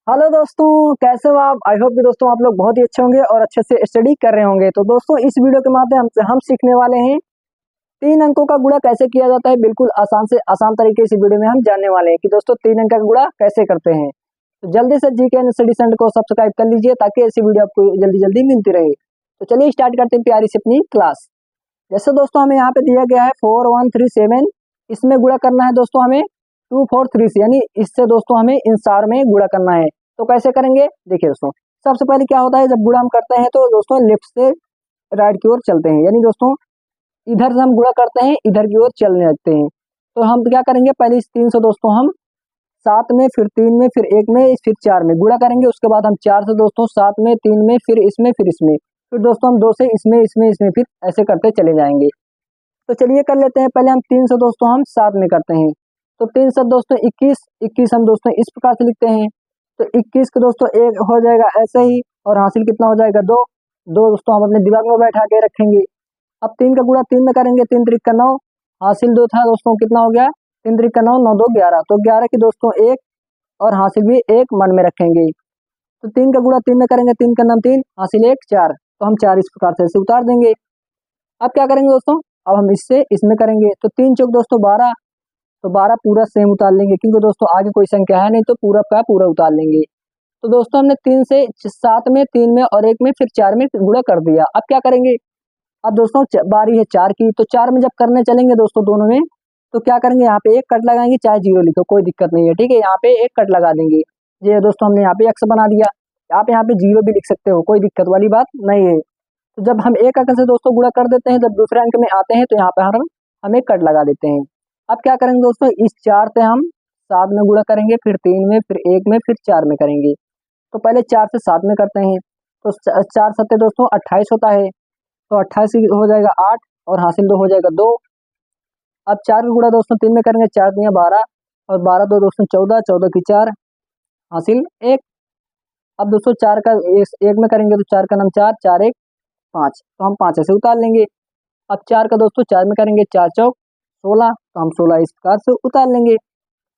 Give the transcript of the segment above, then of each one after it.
Hello दोस्तों, कैसे हो आप। आई होप कि दोस्तों आप लोग बहुत ही अच्छे होंगे और अच्छे से स्टडी कर रहे होंगे। तो दोस्तों इस वीडियो के माध्यम से हम सीखने वाले हैं 3 अंकों का गुणा कैसे किया जाता है। बिल्कुल आसान से आसान तरीके से वीडियो में हम जानने वाले हैं कि दोस्तों 3 अंक का गुणा कैसे करते हैं। तो जल्दी से जीके एंड स्टडी सेंटर को सब्सक्राइब कर लीजिए ताकि ऐसी वीडियो आपको जल्दी जल्दी मिलती रहे। तो चलिए स्टार्ट करते हैं प्यारी से अपनी क्लास। जैसे दोस्तों हमें यहाँ पे दिया गया है 4137, इसमें गुणा करना है दोस्तों हमें 2436, यानी इससे दोस्तों हमें इन चार में गुणा करना है। तो कैसे करेंगे देखिए दोस्तों, सबसे पहले क्या होता है जब गुणा हम करते हैं तो दोस्तों लेफ्ट से राइट की ओर चलते हैं, यानी दोस्तों इधर से हम गुणा करते हैं इधर की ओर चलने लगते हैं। तो हम क्या करेंगे, पहले इस 3 से दोस्तों हम 7 में, फिर 3 में, फिर 1 में, फिर 4 में गुणा करेंगे। उसके बाद हम 4 से दोस्तों 7 में, 3 में, फिर इसमें, फिर इसमें, फिर दोस्तों हम 2 से इसमें, इसमें, इसमें, फिर ऐसे करते चले जाएंगे। तो चलिए कर लेते हैं। पहले हम 3 से दोस्तों हम 7 में करते हैं। तो 3 से दोस्तों 21, 21 हम दोस्तों इस प्रकार से लिखते हैं। तो 21 के दोस्तों एक हो जाएगा ऐसे ही, और हासिल कितना हो जाएगा 2। 2 दोस्तों हम अपने दिमाग में बैठा के रखेंगे। अब 3 का गुणा 3 में करेंगे, 3 त्रिक का 9, हासिल 2 था दोस्तों, कितना हो गया 3 त्रिक का 9, 9 2 11। तो 11 की दोस्तों 1 और हासिल भी 1 मन में रखेंगे। तो 3 का गुणा 3 में करेंगे, 3 का नाम 3, हासिल 1 4। तो हम 4 इस प्रकार से ऐसे उतार देंगे। अब क्या करेंगे दोस्तों, अब हम इससे इसमें करेंगे। तो 3 चौक दोस्तों 12, तो 12 पूरा सेम उतार लेंगे क्योंकि दोस्तों आगे कोई संख्या है नहीं, तो पूरा का पूरा उतार लेंगे। तो दोस्तों हमने 3 से 7 में, 3 में और 1 में, फिर 4 में गुणा कर दिया। अब क्या करेंगे, अब दोस्तों बारी है 4 की। तो 4 में जब करने चलेंगे दोस्तों दोनों में, तो क्या करेंगे, यहाँ पे एक कट लगाएंगे, चाहे 0 लिखो कोई दिक्कत नहीं है, ठीक है। यहाँ पे एक कट लगा देंगे। ये दोस्तों हमने यहाँ पे एक्स बना दिया। आप यहाँ पे 0 भी लिख सकते हो, कोई दिक्कत वाली बात नहीं है। तो जब हम एक अंक से दोस्तों गुणा कर देते हैं, जब दूसरे अंक में आते हैं तो यहाँ पे हम एक कट लगा देते हैं। अब क्या करेंगे दोस्तों, इस 4 से हम 7 में गुणा करेंगे, फिर 3 में, फिर 1 में, फिर 4 में करेंगे। तो पहले 4 से 7 में करते हैं। तो 4 सत्ते दोस्तों 28 होता है। तो 28 हो जाएगा 8, और हासिल 2 हो जाएगा 2। अब 4 का गुणा दोस्तों 3 में करेंगे, 4 दिया 12, और 12 2 दोस्तों 14, 14 की 4, हासिल 1। अब दोस्तों 4 का 1 में करेंगे, तो 4 का नाम 4, 4 1 5, तो हम 5 ऐसे उतार लेंगे। अब 4 का दोस्तों 4 में करेंगे, 4 चौक 16, तो हम 16 इस प्रकार से उतार लेंगे।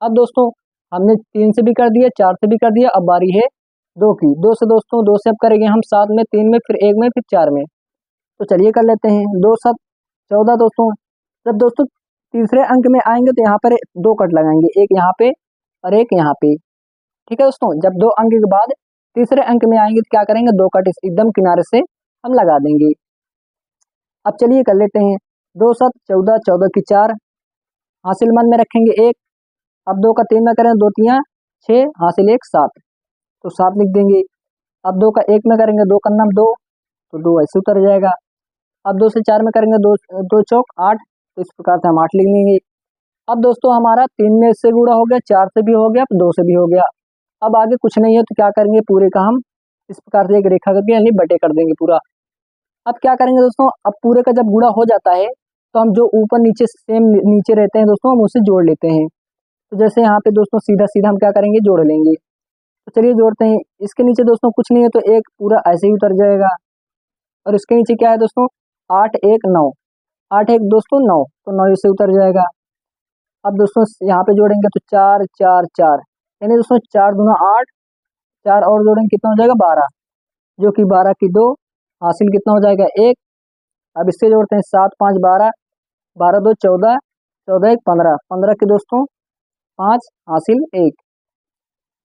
अब दोस्तों हमने 3 से भी कर दिया, 4 से भी कर दिया, अब बारी है 2 की। 2 से दोस्तों 2 से अब करेंगे हम 7 में, 3 में, फिर 1 में, फिर 4 में। तो चलिए कर लेते हैं। 2 7 14 दोस्तों। जब दोस्तों तीसरे अंक में आएंगे तो यहाँ पर 2 कट लगाएंगे, एक यहाँ पे और एक यहाँ पे, ठीक है दोस्तों। जब 2 अंक के बाद तीसरे अंक में आएंगे तो क्या करेंगे, 2 कट एकदम किनारे से हम लगा देंगे। अब चलिए कर लेते हैं। 2 7 14, 14 की 4, हासिल मन में रखेंगे 1। अब 2 का 3 में करें, 2 3 6, हासिल 1 7, तो 7 लिख देंगे। अब 2 का 1 में करेंगे, 2 का नाम 2, तो 2 ऐसे उतर जाएगा। अब 2 से 4 में करेंगे, 2 2 चौक 8, तो इस प्रकार से हम 8 लिख लेंगे। अब दोस्तों हमारा 3 में से गुणा हो गया, 4 से भी हो गया, 2 से भी हो गया। अब आगे कुछ नहीं है तो क्या करेंगे, पूरे का हम इस प्रकार से एक रेखा करके यानी बटे कर देंगे पूरा। अब क्या करेंगे दोस्तों, अब पूरे का जब गुणा हो जाता है तो हम जो ऊपर नीचे सेम नीचे रहते हैं दोस्तों, हम उसे जोड़ लेते हैं। तो जैसे यहाँ पे दोस्तों सीधा सीधा हम क्या करेंगे, जोड़ लेंगे। तो चलिए जोड़ते हैं। इसके नीचे दोस्तों कुछ नहीं है तो एक पूरा ऐसे ही उतर जाएगा, और इसके नीचे क्या है दोस्तों 8 1 9, 8 1 दोस्तों 9, तो 9 इसे उतर जाएगा। अब दोस्तों यहाँ पे जोड़ेंगे तो 4 4 4, यानी दोस्तों 4 दूना 8, 4 और जोड़ेंगे कितना हो जाएगा 12, जो कि 12 की 2, हासिल कितना हो जाएगा 1। अब इससे जोड़ते हैं 7 5 12, 12 2 14, 14 1 15, 15 की दोस्तों 5, हासिल 1।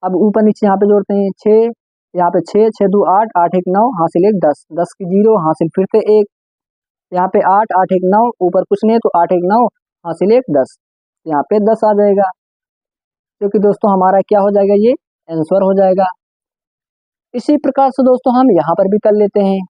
अब ऊपर नीचे यहाँ पे जोड़ते हैं 6, यहाँ पे 6 6 2 8, 8 1 9, हासिल 1 10, 10 की 0, हासिल फिर से 1। यहाँ पे 8 8 1 9, ऊपर कुछ नहीं है तो 8 1 9, हासिल 1 10, यहाँ पे 10 आ जाएगा, क्योंकि दोस्तों हमारा क्या हो जाएगा, ये आंसर हो जाएगा। इसी प्रकार से दोस्तों हम यहाँ पर भी कर लेते हैं।